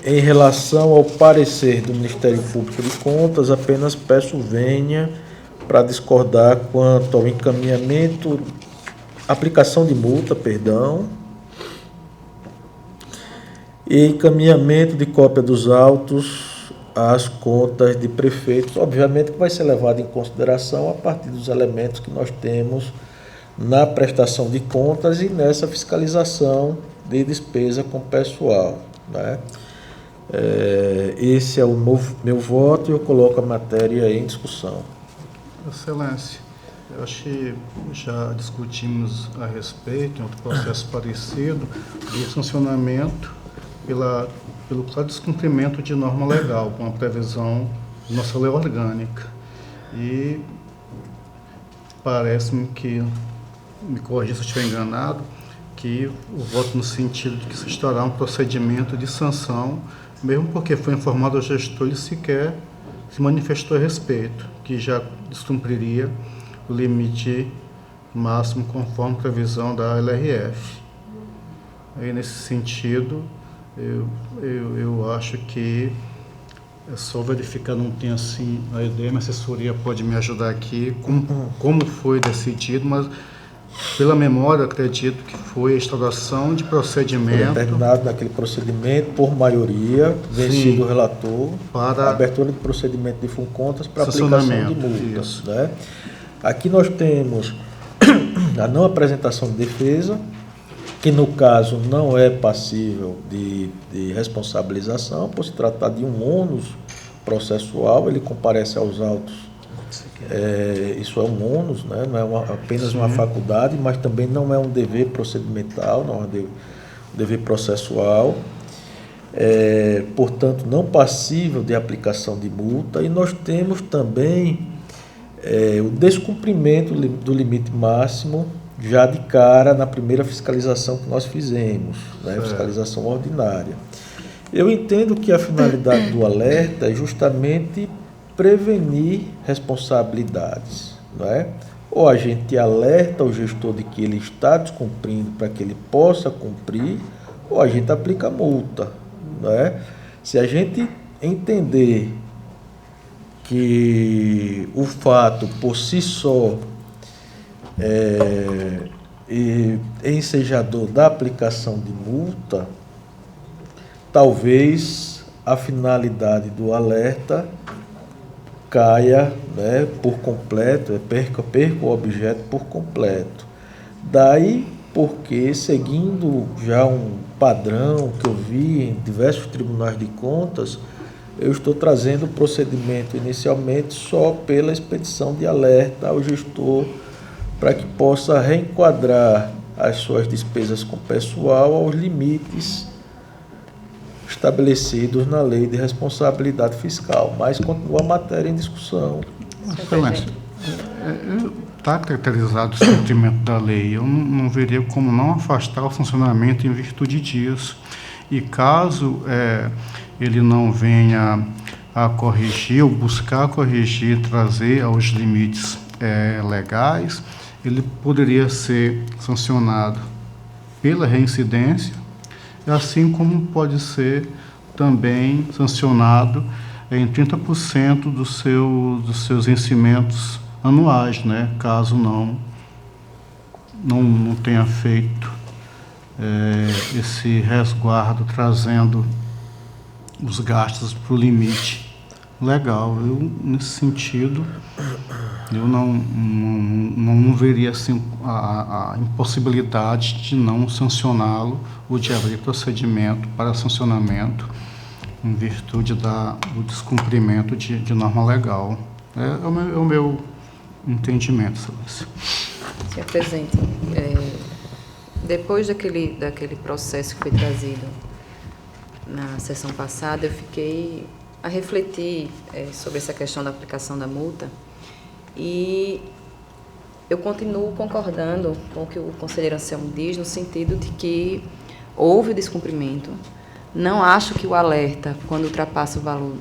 Em relação ao parecer do Ministério Público de Contas, apenas peço vênia para discordar quanto ao encaminhamento, aplicação de multa, e encaminhamento de cópia dos autos às contas de prefeitos. Obviamente que vai ser levado em consideração a partir dos elementos que nós temos na prestação de contas e nessa fiscalização de despesa com pessoal, né? Esse é o meu voto e eu coloco a matéria em discussão. Excelência, eu acho que já discutimos a respeito, em outro processo parecido, de sancionamento pelo claro descumprimento de norma legal, com a previsão da nossa lei orgânica. E parece-me que, me corrija se eu estiver enganado, que o voto no sentido de que se instaurar um procedimento de sanção, mesmo porque foi informado ao gestor, ele sequer se manifestou a respeito, que já descumpriria o limite máximo conforme previsão da LRF. Aí, nesse sentido, eu acho que é só verificar, não tem assim a ideia, minha assessoria pode me ajudar aqui, como foi decidido, mas pela memória, acredito que foi a instauração de procedimento. Foi determinado naquele procedimento, por maioria, vencido o relator, para a abertura de procedimento de FUNCONTAS para aplicação de multas, né? Aqui nós temos a não apresentação de defesa, que no caso não é passível de responsabilização, por se tratar de um ônus processual, ele comparece aos autos. Isso é um ônus, né? Não é apenas uma faculdade, mas também não é um dever procedimental, não é um dever processual, portanto não passível de aplicação de multa. E nós temos também o descumprimento do limite máximo já de cara na primeira fiscalização que nós fizemos, né? Fiscalização ordinária. Eu entendo que a finalidade do alerta é justamente prevenir responsabilidades, não é? Ou a gente alerta o gestor de que ele está descumprindo para que ele possa cumprir, ou a gente aplica multa, não é? Se a gente entender que o fato por si só é ensejador da aplicação de multa, talvez a finalidade do alerta caia, né, por completo, perca o objeto por completo. Daí porque, seguindo já um padrão que eu vi em diversos tribunais de contas, eu estou trazendo o procedimento inicialmente só pela expedição de alerta ao gestor para que possa reenquadrar as suas despesas com pessoal aos limites estabelecidos na Lei de Responsabilidade Fiscal, mas continua a matéria em discussão. Excelência, está caracterizado o cumprimento da lei. Eu não veria como não afastar o funcionamento em virtude disso. E caso ele não venha a corrigir, ou buscar corrigir, trazer aos limites legais, ele poderia ser sancionado pela reincidência, assim como pode ser também sancionado em 30% dos seus vencimentos anuais, né? Caso não tenha feito esse resguardo, trazendo os gastos para o limite legal. Eu, nesse sentido, eu não veria assim a impossibilidade de não sancioná-lo ou de abrir procedimento para sancionamento em virtude do descumprimento de norma legal. É o meu entendimento, Excelência. Senhor presidente, depois daquele processo que foi trazido na sessão passada, eu fiquei a refletir sobre essa questão da aplicação da multa e eu continuo concordando com o que o conselheiro Anselmo diz, no sentido de que houve descumprimento. Não acho que o alerta, quando ultrapassa o valor,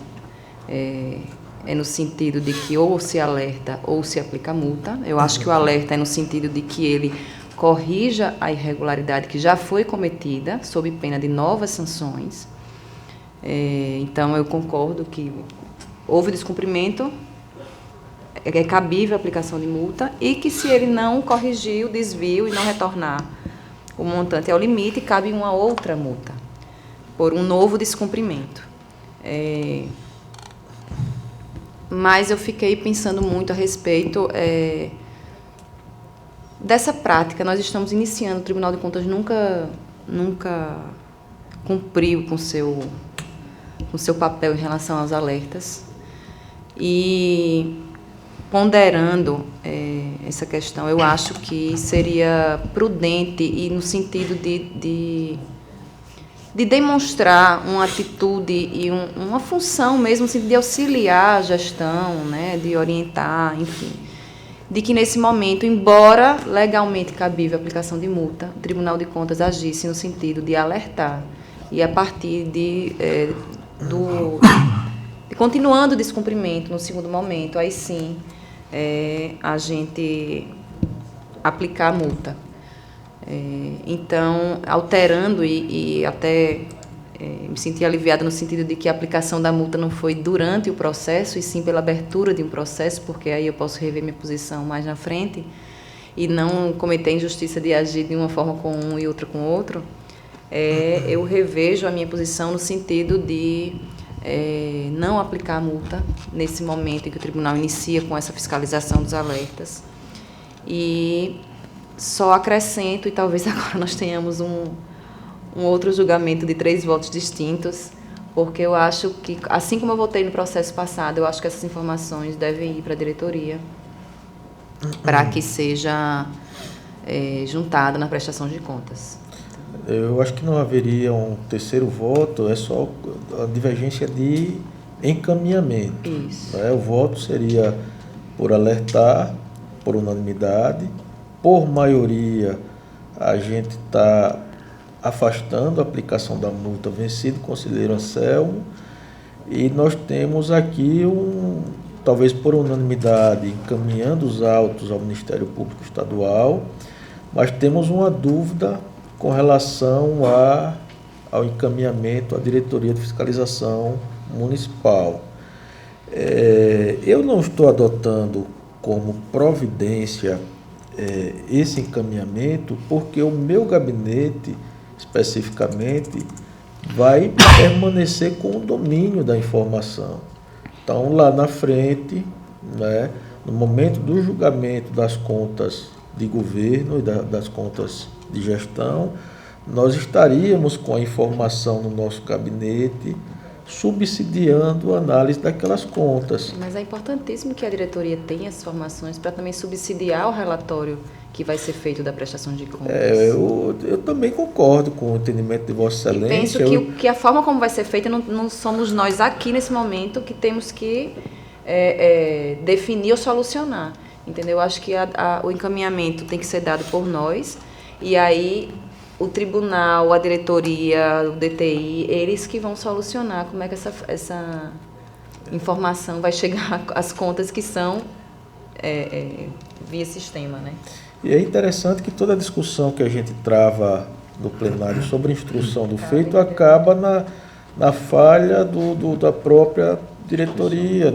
é no sentido de que ou se alerta ou se aplica multa. Eu acho que o alerta é no sentido de que ele corrija a irregularidade que já foi cometida, sob pena de novas sanções. Então, eu concordo que houve descumprimento, é cabível a aplicação de multa, e que se ele não corrigir o desvio e não retornar o montante ao limite, cabe uma outra multa, por um novo descumprimento. Mas eu fiquei pensando muito a respeito dessa prática. Nós estamos iniciando, o Tribunal de Contas nunca cumpriu com o seu papel em relação aos alertas. E, ponderando essa questão, eu acho que seria prudente e no sentido de demonstrar uma atitude e uma função mesmo, assim, de auxiliar a gestão, né, de orientar, enfim, de que nesse momento, embora legalmente cabível a aplicação de multa, o Tribunal de Contas agisse no sentido de alertar e a partir de continuando o descumprimento no segundo momento, aí sim a gente aplicar a multa. Então, alterando e até me senti aliviada no sentido de que a aplicação da multa não foi durante o processo, e sim pela abertura de um processo, porque aí eu posso rever minha posição mais na frente e não cometer a injustiça de agir de uma forma com um e outra com outro. Eu revejo a minha posição no sentido de não aplicar a multa nesse momento em que o tribunal inicia com essa fiscalização dos alertas. E só acrescento, e talvez agora nós tenhamos um outro julgamento de 3 votos distintos, porque eu acho que, assim como eu votei no processo passado, eu acho que essas informações devem ir para a diretoria para que seja juntada na prestação de contas. Eu acho que não haveria um terceiro voto, é só a divergência de encaminhamento. Isso. O voto seria por alertar, por unanimidade. Por maioria, a gente está afastando a aplicação da multa vencido, conselheiro Anselmo, e nós temos aqui talvez por unanimidade, encaminhando os autos ao Ministério Público Estadual, mas temos uma dúvida com relação ao encaminhamento à Diretoria de Fiscalização Municipal. Eu não estou adotando como providência esse encaminhamento, porque o meu gabinete, especificamente, vai permanecer com o domínio da informação. Então, lá na frente, né, no momento do julgamento das contas de governo e das contas de gestão, nós estaríamos com a informação no nosso gabinete, subsidiando a análise daquelas contas. Mas é importantíssimo que a diretoria tenha essas informações para também subsidiar o relatório que vai ser feito da prestação de contas. Eu também concordo com o entendimento de Vossa Excelência. E penso que a forma como vai ser feita não somos nós aqui nesse momento que temos que definir ou solucionar. Entendeu? Eu acho que o encaminhamento tem que ser dado por nós, e aí o tribunal, a diretoria, o DTI, eles que vão solucionar como é que essa informação vai chegar às contas que são via sistema, né? E é interessante que toda a discussão que a gente trava no plenário sobre a instrução do feito acaba na falha da própria diretoria,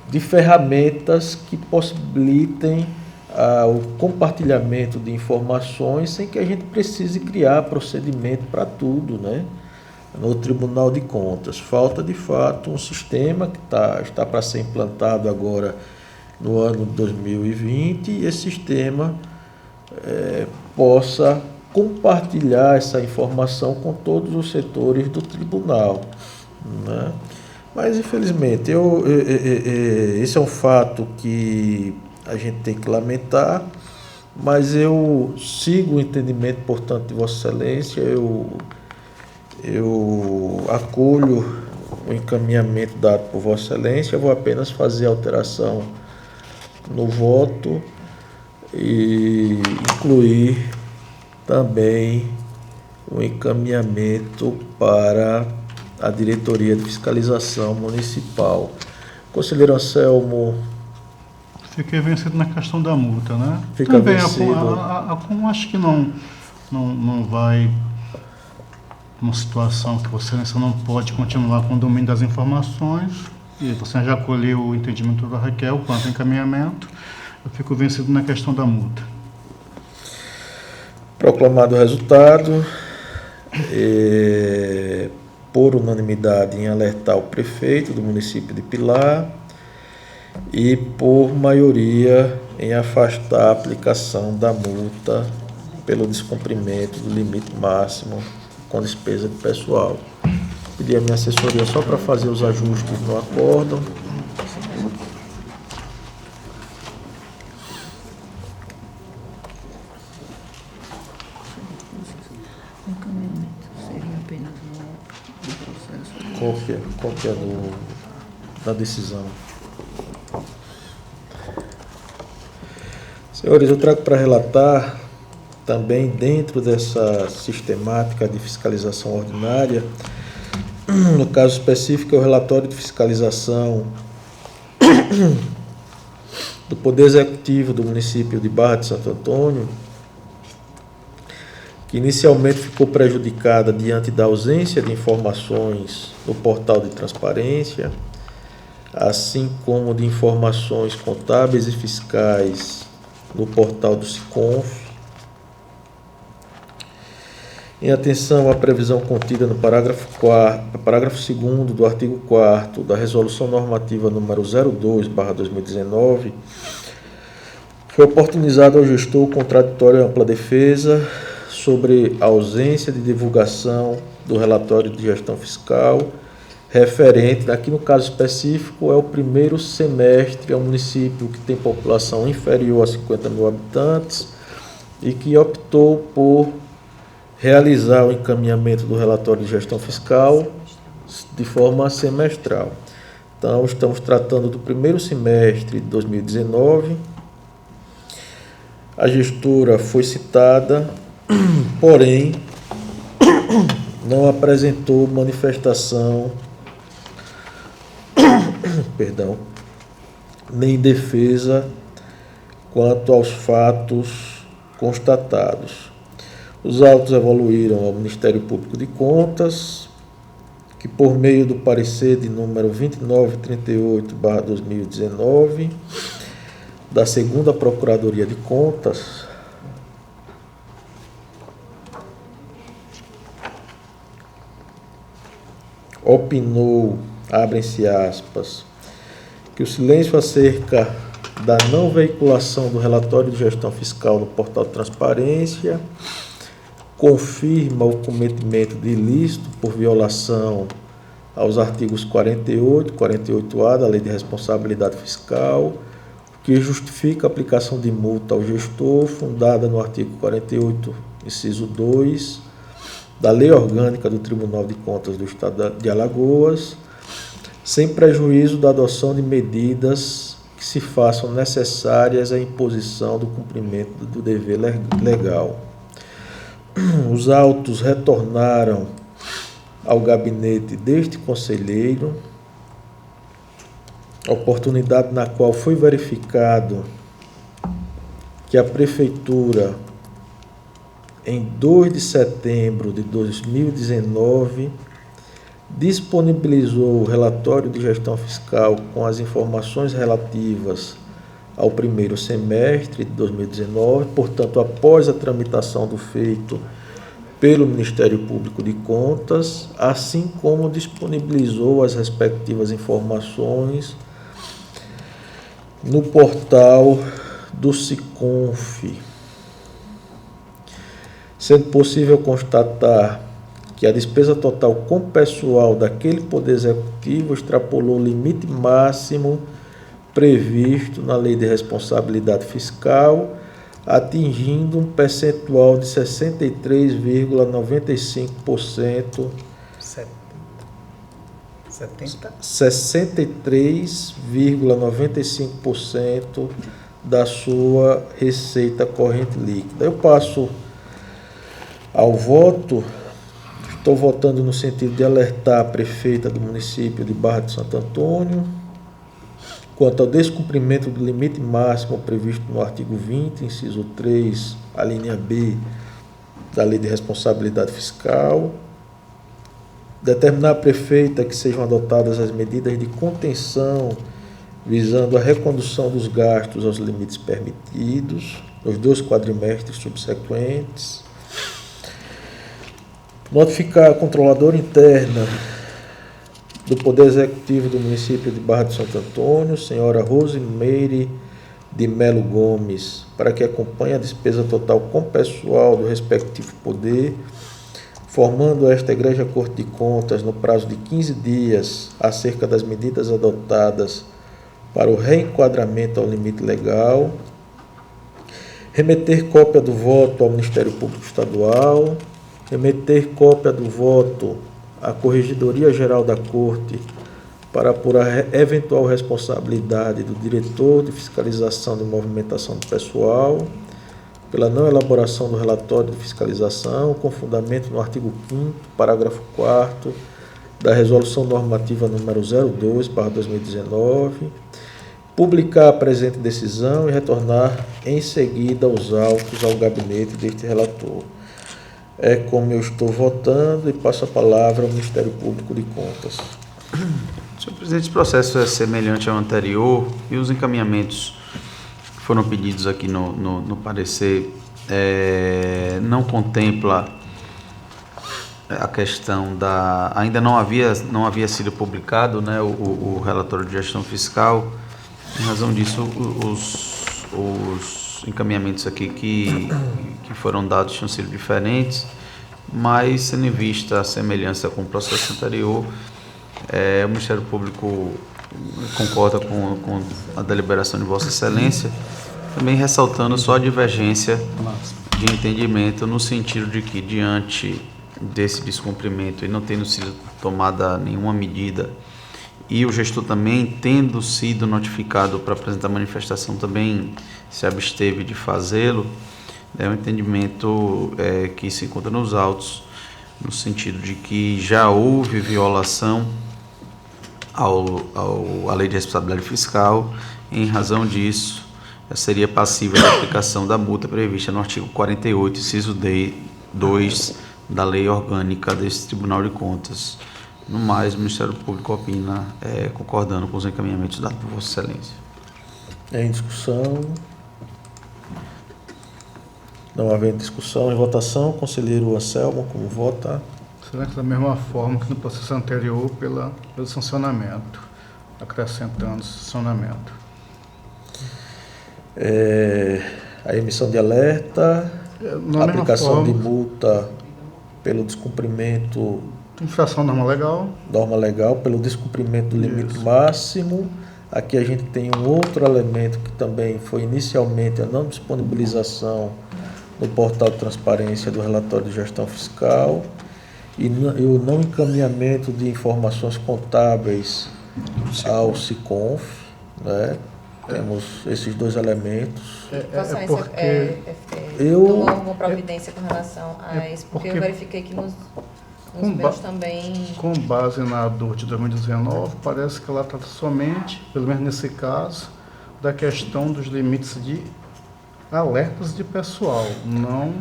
de ferramentas que possibilitem o compartilhamento de informações sem que a gente precise criar procedimento para tudo, né? No Tribunal de Contas. Falta, de fato, um sistema que está para ser implantado agora no ano 2020, e esse sistema possa compartilhar essa informação com todos os setores do tribunal, né? Mas, infelizmente, esse é um fato que a gente tem que lamentar, mas eu sigo o entendimento, portanto, de Vossa Excelência. Eu acolho o encaminhamento dado por Vossa Excelência. Eu vou apenas fazer alteração no voto e incluir também o encaminhamento para a Diretoria de Fiscalização Municipal. Conselheiro Anselmo. Fiquei vencido na questão da multa, né? Fica também vencido. acho que não uma situação que você não pode continuar com o domínio das informações, e você já colheu o entendimento da Raquel quanto ao encaminhamento, eu fico vencido na questão da multa. Proclamado o resultado, por unanimidade em alertar o prefeito do município de Pilar e por maioria em afastar a aplicação da multa pelo descumprimento do limite máximo com despesa de pessoal. Pedi a minha assessoria só para fazer os ajustes no acórdão. Cópia da decisão. Senhores, eu trago para relatar também, dentro dessa sistemática de fiscalização ordinária, no caso específico, é o relatório de fiscalização do Poder Executivo do município de Barra de Santo Antônio, que inicialmente ficou prejudicada diante da ausência de informações no portal de transparência, assim como de informações contábeis e fiscais no portal do SICONF. Em atenção à previsão contida no parágrafo 2º do artigo 4º da Resolução Normativa número 02/2019, foi oportunizado ao gestor o contraditório e ampla defesa sobre a ausência de divulgação do relatório de gestão fiscal referente, aqui no caso específico, é o primeiro semestre, é um município que tem população inferior a 50 mil habitantes e que optou por realizar o encaminhamento do relatório de gestão fiscal de forma semestral. Então, estamos tratando do primeiro semestre de 2019. A gestora foi citada, porém, não apresentou manifestação, nem defesa quanto aos fatos constatados. Os autos evoluíram ao Ministério Público de Contas, que por meio do parecer de número 2938/2019, da 2ª Procuradoria de Contas, opinou, abrem-se aspas, que o silêncio acerca da não veiculação do relatório de gestão fiscal no portal de transparência confirma o cometimento de ilícito por violação aos artigos 48 e 48A da Lei de Responsabilidade Fiscal, que justifica a aplicação de multa ao gestor fundada no artigo 48, inciso 2, da Lei Orgânica do Tribunal de Contas do Estado de Alagoas, sem prejuízo da adoção de medidas que se façam necessárias à imposição do cumprimento do dever legal. Os autos retornaram ao gabinete deste conselheiro, oportunidade na qual foi verificado que a Prefeitura, em 2 de setembro de 2019, disponibilizou o relatório de gestão fiscal com as informações relativas ao primeiro semestre de 2019, portanto, após a tramitação do feito pelo Ministério Público de Contas, assim como disponibilizou as respectivas informações no portal do SICONF, sendo possível constatar que a despesa total com pessoal daquele Poder Executivo extrapolou o limite máximo previsto na Lei de Responsabilidade Fiscal, atingindo um percentual de 63,95%. 63,95% da sua receita corrente líquida. Eu passo ao voto. Estou votando no sentido de alertar a prefeita do município de Barra de Santo Antônio quanto ao descumprimento do limite máximo previsto no artigo 20, inciso 3, a linha B da Lei de Responsabilidade Fiscal, Determinar a prefeita que sejam adotadas as medidas de contenção visando a recondução dos gastos aos limites permitidos nos 2 quadrimestres subsequentes. Notificar a controladora interna do Poder Executivo do município de Barra de Santo Antônio, senhora Rosimeire de Melo Gomes, para que acompanhe a despesa total com pessoal do respectivo poder, formando esta Egrégia Corte de Contas no prazo de 15 dias acerca das medidas adotadas para o reenquadramento ao limite legal, remeter cópia do voto ao Ministério Público Estadual, remeter cópia do voto à Corregedoria Geral da Corte para apurar eventual responsabilidade do diretor de fiscalização de movimentação do pessoal pela não elaboração do relatório de fiscalização, com fundamento no artigo 5º, parágrafo 4º da Resolução Normativa número 02/2019, publicar a presente decisão e retornar em seguida os autos ao gabinete deste relator. É como eu estou votando e passo a palavra ao Ministério Público de Contas. Senhor presidente, esse processo é semelhante ao anterior e os encaminhamentos que foram pedidos aqui no parecer não contempla a questão da... Ainda não havia sido publicado, né, o relatório de gestão fiscal. Em razão disso, os encaminhamentos aqui que foram dados tinham sido diferentes, mas tendo em vista a semelhança com o processo anterior, o Ministério Público concorda com a deliberação de Vossa Excelência, também ressaltando só a divergência de entendimento no sentido de que, diante desse descumprimento e não tendo sido tomada nenhuma medida, e o gestor também, tendo sido notificado para apresentar manifestação, também se absteve de fazê-lo, é um entendimento que se encontra nos autos, no sentido de que já houve violação à Lei de Responsabilidade Fiscal. Em razão disso, seria passível da aplicação da multa prevista no artigo 48, inciso 2 da Lei Orgânica desse Tribunal de Contas. No mais, o Ministério Público opina concordando com os encaminhamentos dados por Vossa Excelência. Em discussão. Não havendo discussão, em votação, conselheiro Anselmo, como vota? Excelente, da mesma forma que no processo anterior, pelo sancionamento, acrescentando sancionamento. A emissão de alerta, a aplicação forma, de multa pelo descumprimento... Infração norma legal, pelo descumprimento do limite máximo. Aqui a gente tem um outro elemento que também foi inicialmente a não disponibilização no portal de transparência do relatório de gestão fiscal e o não encaminhamento de informações contábeis ao SICONF, né? Temos esses dois elementos. Tomou alguma providência com relação a isso, porque eu verifiquei que nos meus também... Com base na DURT de 2019, parece que ela trata somente, pelo menos nesse caso, da questão dos limites de alertas de pessoal, não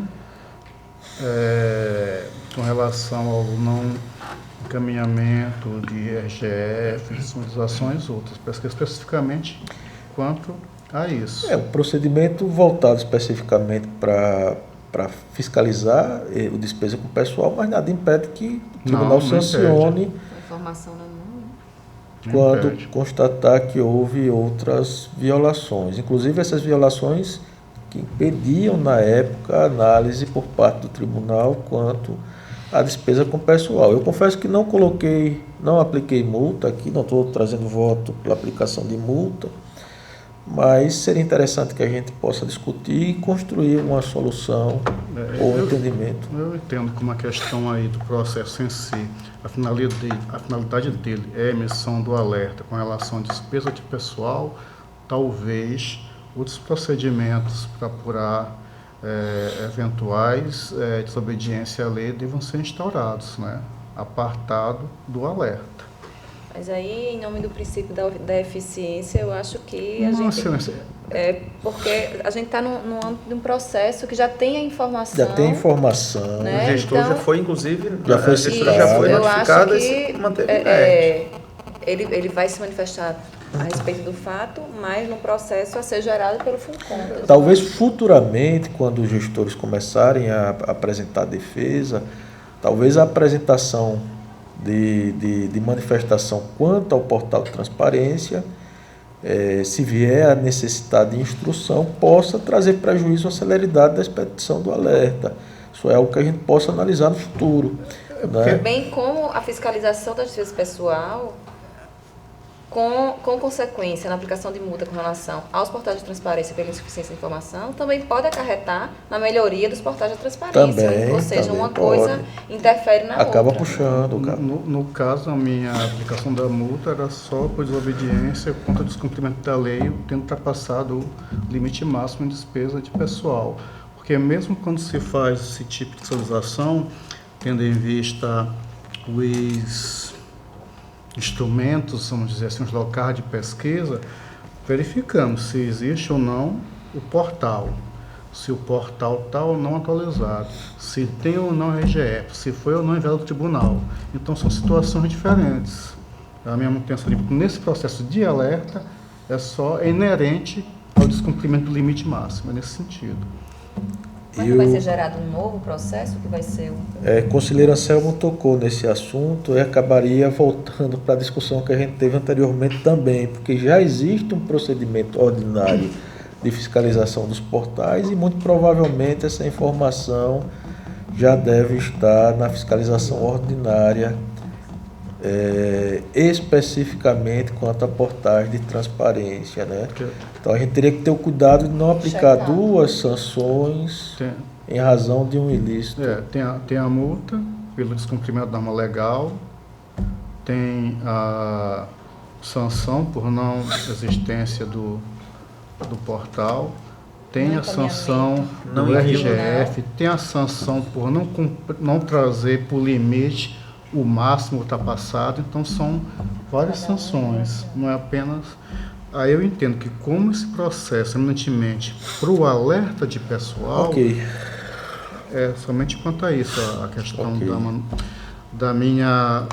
com relação ao não encaminhamento de RGF, de sinalizações outras, parece que especificamente quanto a isso. O procedimento voltado especificamente para fiscalizar o despesa com o pessoal, mas nada impede que o tribunal sancione informação quando constatar que houve outras violações. Inclusive essas violações que impediam na época a análise por parte do tribunal quanto à despesa com o pessoal. Eu confesso que não apliquei multa aqui, não estou trazendo voto pela aplicação de multa, mas seria interessante que a gente possa discutir e construir uma solução ou um entendimento. Eu entendo que uma questão aí do processo em si, a finalidade dele é a emissão do alerta com relação à despesa de pessoal, talvez outros procedimentos para apurar eventuais desobediência à lei devam ser instaurados, né? Apartado do alerta. Mas aí, em nome do princípio da eficiência, eu acho que a Não, gente... porque a gente está no âmbito de um processo que já tem a informação. Já tem informação. Né? O gestor Então, já foi, inclusive, já foi a gestora citado. já foi eu notificada acho e que manteve inerte. ele vai se manifestar a respeito do fato, mas no processo a ser gerado pelo FUNCONTAS. Talvez futuramente, quando os gestores começarem a apresentar defesa, talvez a apresentação de manifestação quanto ao portal de transparência, se vier a necessidade de instrução, possa trazer prejuízo à celeridade da expedição do alerta. Isso é algo que a gente possa analisar no futuro. Né? Bem como a fiscalização da defesa pessoal, com consequência na aplicação de multa com relação aos portais de transparência pela insuficiência de informação, também pode acarretar na melhoria dos portais de transparência. Também, ou seja, também uma pode. coisa interfere na Acaba outra. puxando. No caso, a minha aplicação da multa era só por desobediência contra descumprimento da lei, tendo ultrapassado o limite máximo de despesa de pessoal. Porque mesmo quando se faz esse tipo de fiscalização, tendo em vista os instrumentos, vamos dizer assim, os locais de pesquisa, verificamos se existe ou não o portal, se o portal está ou não atualizado, se tem ou não RGF, se foi ou não enviado ao tribunal. Então são situações diferentes. A minha manutenção nesse processo de alerta é inerente ao descumprimento do limite máximo, é nesse sentido. Mas não vai ser gerado um novo processo que vai ser Conselheiro Anselmo tocou nesse assunto e acabaria voltando para a discussão que a gente teve anteriormente também, porque já existe um procedimento ordinário de fiscalização dos portais e muito provavelmente essa informação já deve estar na fiscalização ordinária, especificamente quanto a portais de transparência, né? Então a gente teria que ter o cuidado de não aplicar duas sanções em razão de um ilícito. Tem a multa pelo descumprimento da norma legal, tem a sanção por não existência do portal, tem a sanção do RGF, tem a sanção por não trazer por limite o máximo ultrapassado. Então são várias sanções, não é apenas... Aí eu entendo que como esse processo, eminentemente, para o alerta de pessoal, somente quanto a isso, a questão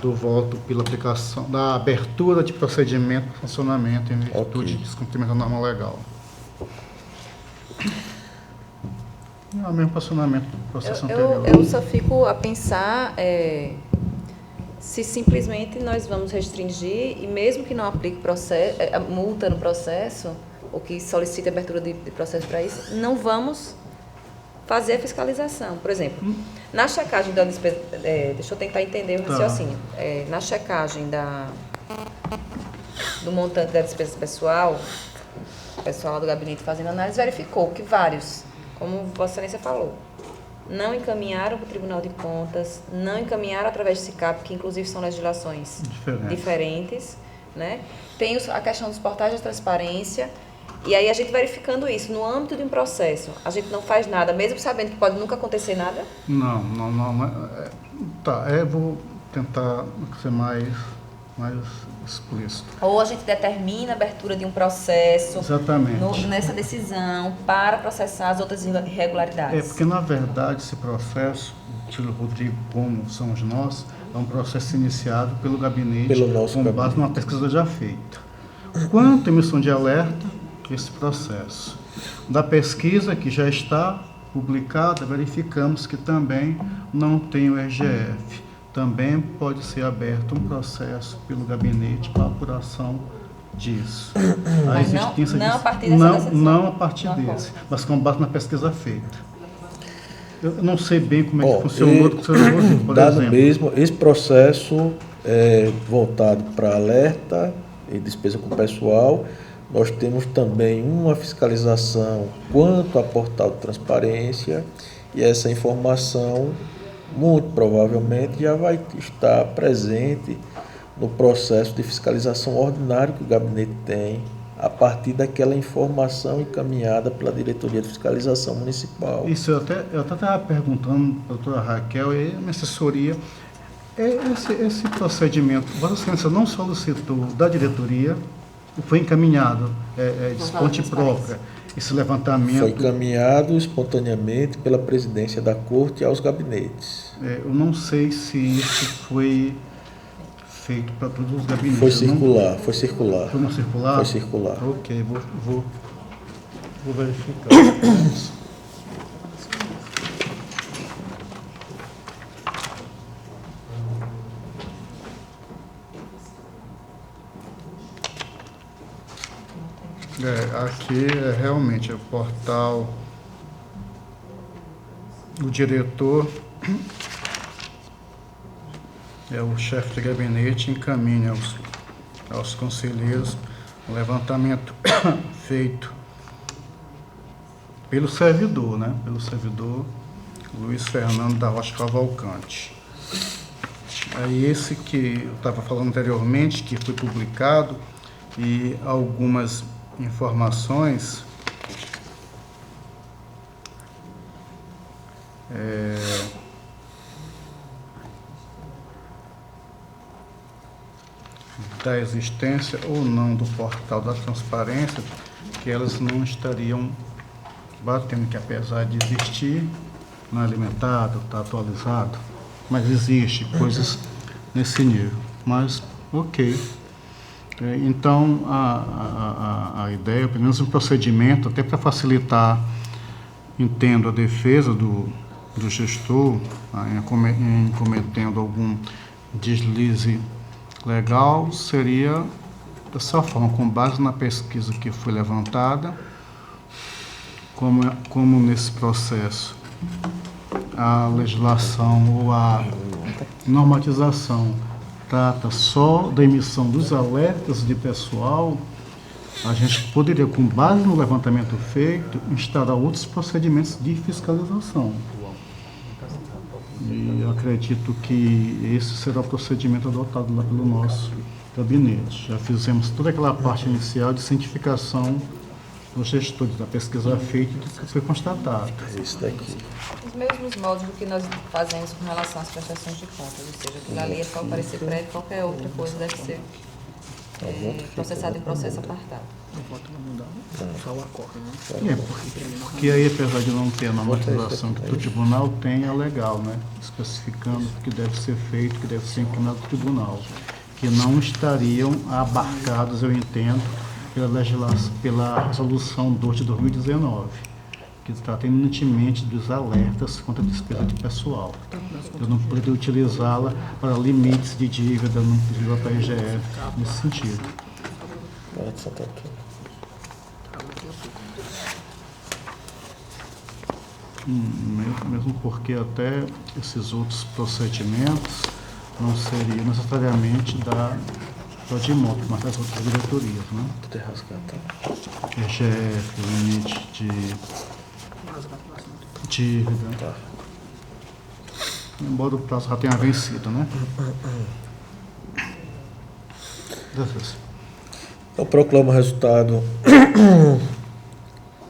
do voto pela aplicação, da abertura de procedimento de funcionamento em virtude de descumprimento da norma legal. É o mesmo posicionamento do processo anterior. Eu só fico a pensar se simplesmente nós vamos restringir, e mesmo que não aplique a multa no processo, ou que solicite abertura de processo para isso, não vamos fazer a fiscalização. Por exemplo, na checagem da despesa... deixa eu tentar entender o raciocínio. Na checagem do montante da despesa pessoal, o pessoal do gabinete fazendo análise verificou que vários, como Vossa Excelência falou, não encaminharam para o Tribunal de Contas, não encaminharam através do SICAP, que inclusive são legislações diferentes, né? Tem a questão dos portais de transparência, e aí a gente verificando isso no âmbito de um processo, a gente não faz nada, mesmo sabendo que pode nunca acontecer nada? Não. Eu vou tentar ser mais explícito. Ou a gente determina a abertura de um processo nessa decisão para processar as outras irregularidades. Porque, na verdade, esse processo, Tilo Rodrigo, como somos nós, é um processo iniciado pelo gabinete com base numa pesquisa já feita. Quanto à emissão de alerta, esse processo. Da pesquisa que já está publicada, verificamos que também não tem o RGF. Também pode ser aberto um processo pelo gabinete para apuração disso. Mas não a partir dessa decisão? Não a partir desse, mas com base na pesquisa feita. Eu não sei bem como é que funcionou, por exemplo. Mesmo, esse processo voltado para alerta e despesa com pessoal, nós temos também uma fiscalização quanto a portal de transparência, e essa informação muito provavelmente já vai estar presente no processo de fiscalização ordinário que o gabinete tem, a partir daquela informação encaminhada pela Diretoria de Fiscalização Municipal. Isso, eu até estava perguntando, doutora Raquel, e a minha assessoria, esse procedimento, Vossa Excelência não solicitou da diretoria, foi encaminhado de ponte própria esse levantamento? Foi encaminhado espontaneamente pela presidência da Corte aos gabinetes. Eu não sei se isso foi feito para todos os gabinetes. Foi circular. Foi uma circular? Foi circular. Ok, vou verificar. Aqui realmente é o portal, o diretor, o chefe de gabinete encaminha aos conselheiros o levantamento feito pelo servidor, né? Pelo servidor Luiz Fernando da Rocha Cavalcante. Aí esse que eu estava falando anteriormente, que foi publicado, e algumas informações da existência ou não do portal da transparência, que elas não estariam batendo, que apesar de existir, não é alimentado, está atualizado, mas existe coisas nesse nível. Mas, ok. Então, a ideia, pelo menos um procedimento, até para facilitar, entendo, a defesa do gestor em cometendo algum deslize legal, seria dessa forma, com base na pesquisa que foi levantada, como nesse processo a legislação ou a normatização trata só da emissão dos alertas de pessoal, a gente poderia, com base no levantamento feito, instaurar outros procedimentos de fiscalização. E eu acredito que esse será o procedimento adotado lá pelo nosso gabinete. Já fizemos toda aquela parte inicial de cientificação dos gestores da pesquisa feita e do que foi constatado. Isso daqui. Os mesmos moldes do que nós fazemos com relação às prestações de contas, ou seja, aquilo ali é só aparecer prévio, qualquer outra coisa deve ser processado em processo apartado. Porque aí, apesar de não ter a normatização que o tribunal tem, é legal, né? Especificando o que deve ser feito, o que deve ser inclinado ao tribunal, que não estariam abarcados, eu entendo, pela legislação, pela resolução 2 de 2019, que trata eminentemente dos alertas contra a despesa de pessoal. Eu não poderia utilizá-la para limites de dívida, não utilizá-la para a IGF, nesse sentido. Mesmo porque até esses outros procedimentos não seriam necessariamente da Prodimoto, mas das outras diretorias, né? IGF, limite de dívida. Embora o prazo já tenha vencido, né? Eu proclamo o resultado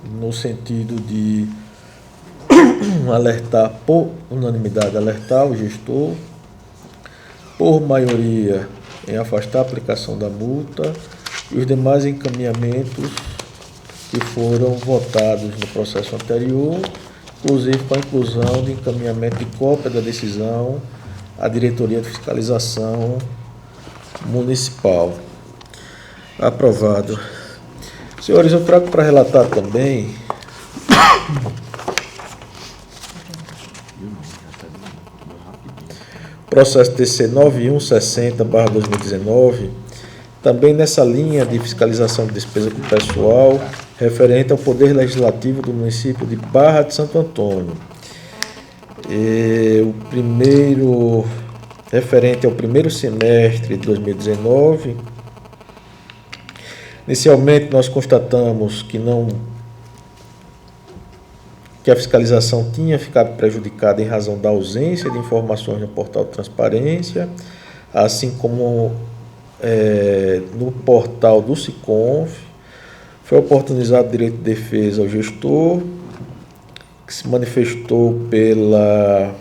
no sentido de alertar, por unanimidade, alertar o gestor, por maioria, em afastar a aplicação da multa e os demais encaminhamentos que foram votados no processo anterior, inclusive com a inclusão de encaminhamento de cópia da decisão à Diretoria de Fiscalização Municipal. Aprovado. Senhores, eu trago para relatar também processo TC 9160/2019, também nessa linha de fiscalização de despesa com pessoal, referente ao Poder Legislativo do município de Barra de Santo Antônio. O primeiro, referente ao primeiro semestre de 2019, inicialmente nós constatamos que a fiscalização tinha ficado prejudicada em razão da ausência de informações no portal de transparência, assim como no portal do SICONF. Foi oportunizado o direito de defesa ao gestor, que se manifestou pela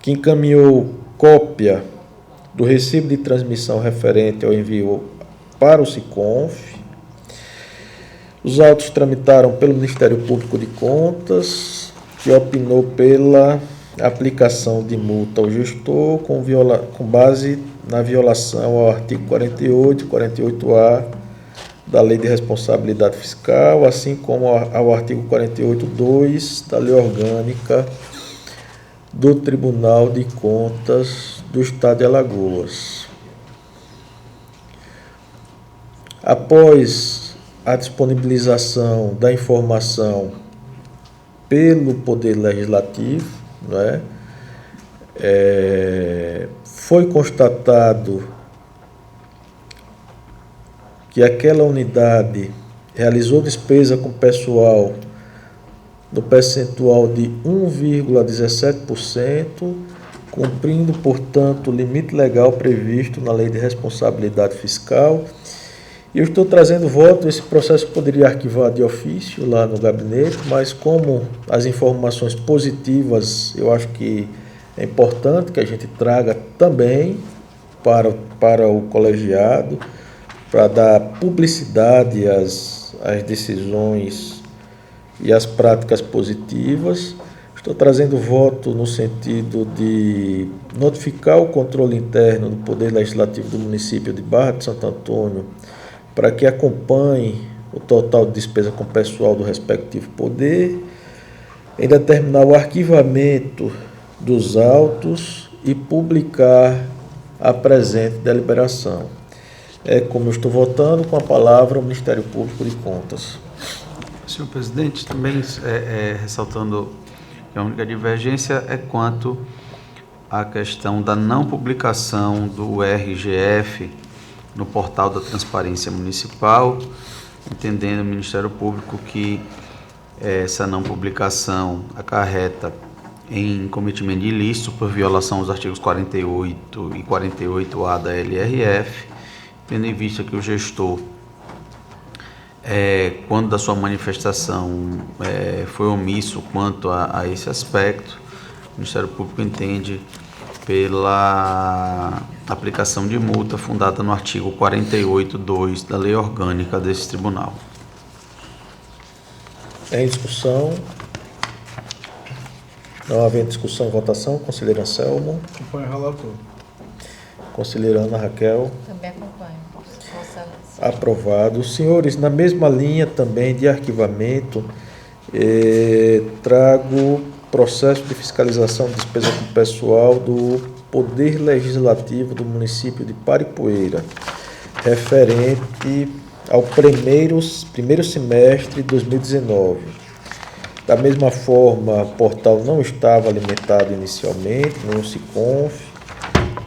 que encaminhou cópia do recibo de transmissão referente ao envio para o SICONF. Os autos tramitaram pelo Ministério Público de Contas, que opinou pela aplicação de multa ao gestor com base na violação ao artigo 48 e 48A da Lei de Responsabilidade Fiscal, assim como ao artigo 48.2 da Lei Orgânica do Tribunal de Contas do Estado de Alagoas. Após a disponibilização da informação pelo Poder Legislativo, né, foi constatado que aquela unidade realizou despesa com pessoal no percentual de 1,17%, cumprindo, portanto, o limite legal previsto na Lei de Responsabilidade Fiscal. E eu estou trazendo voto, esse processo poderia arquivar de ofício lá no gabinete, mas como as informações positivas, eu acho que é importante que a gente traga também para o colegiado, para dar publicidade às decisões e às práticas positivas. Estou trazendo voto no sentido de notificar o controle interno do Poder Legislativo do município de Barra de Santo Antônio para que acompanhe o total de despesa com pessoal do respectivo poder, em determinar o arquivamento dos autos e publicar a presente deliberação. É como eu estou votando, com a palavra o Ministério Público de Contas. Senhor presidente, também ressaltando que a única divergência é quanto à questão da não publicação do RGF no portal da Transparência Municipal, entendendo o Ministério Público que essa não publicação acarreta em cometimento de ilícito por violação aos artigos 48 e 48A da LRF, tendo em vista que o gestor, quando da sua manifestação foi omisso quanto a esse aspecto, o Ministério Público entende pela aplicação de multa fundada no artigo 48.2 da Lei Orgânica desse Tribunal. Em discussão. Não havendo discussão e votação, conselheiro Anselmo. Acompanho o relator. Conselheira Ana Raquel. Também acompanho. Aprovado. Senhores, na mesma linha também de arquivamento, trago processo de fiscalização de despesa com pessoal do Poder Legislativo do município de Paripoeira, referente ao primeiro semestre de 2019. Da mesma forma, o portal não estava alimentado inicialmente, no SICONF.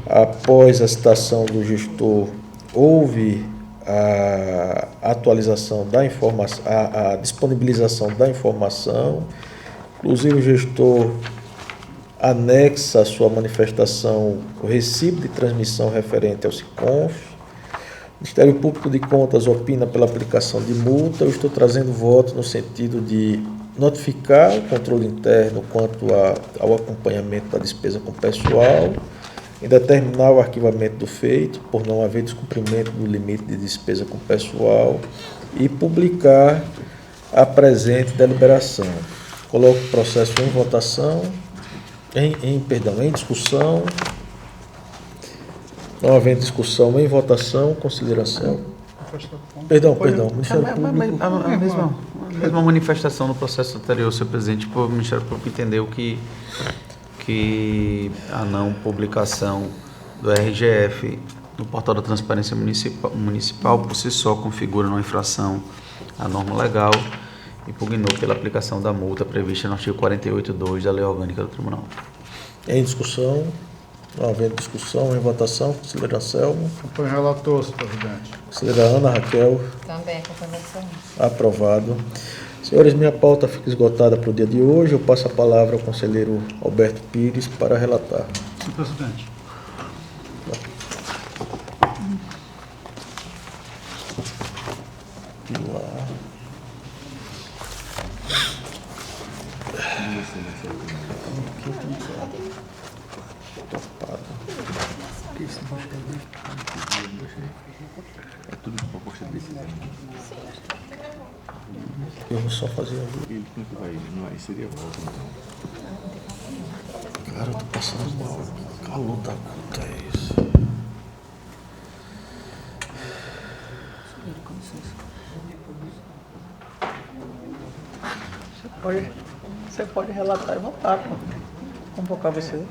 Após a citação do gestor, houve a atualização da informação, a disponibilização da informação. Inclusive, o gestor anexa à sua manifestação o recibo de transmissão referente ao SICONF. O Ministério Público de Contas opina pela aplicação de multa. Eu estou trazendo voto no sentido de notificar o controle interno quanto ao acompanhamento da despesa com pessoal, em determinar o arquivamento do feito, por não haver descumprimento do limite de despesa com pessoal, e publicar a presente deliberação. Coloco o processo em votação, em discussão. Não havendo discussão, em votação, consideração. Perdão, Ministério Público. A mesma manifestação no processo anterior, senhor presidente, o Ministério Público entendeu que a não publicação do RGF no portal da Transparência Municipal por si só configura uma infração à norma legal e pugnou pela aplicação da multa prevista no artigo 48.2 da Lei Orgânica do Tribunal. Em discussão, não havendo discussão, em votação, conselheiro Anselmo. Acompanho o relator, senhor presidente. Conselheira Ana Raquel. Também acompanho. Aprovado. Senhores, minha pauta fica esgotada para o dia de hoje. Eu passo a palavra ao conselheiro Alberto Pires para relatar. Senhor presidente. Topado. É tudo de proposta de decisão. Eu vou só fazer a Ele como é que vai? Não vai, seria voto, então. Cara, eu tô passando mal. Que calor da puta é isso? Você pode relatar e votar, pô. Convocar você.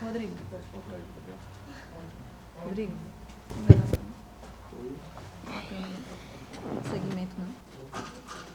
Rodrigo. Rodrigo. Segmento, não?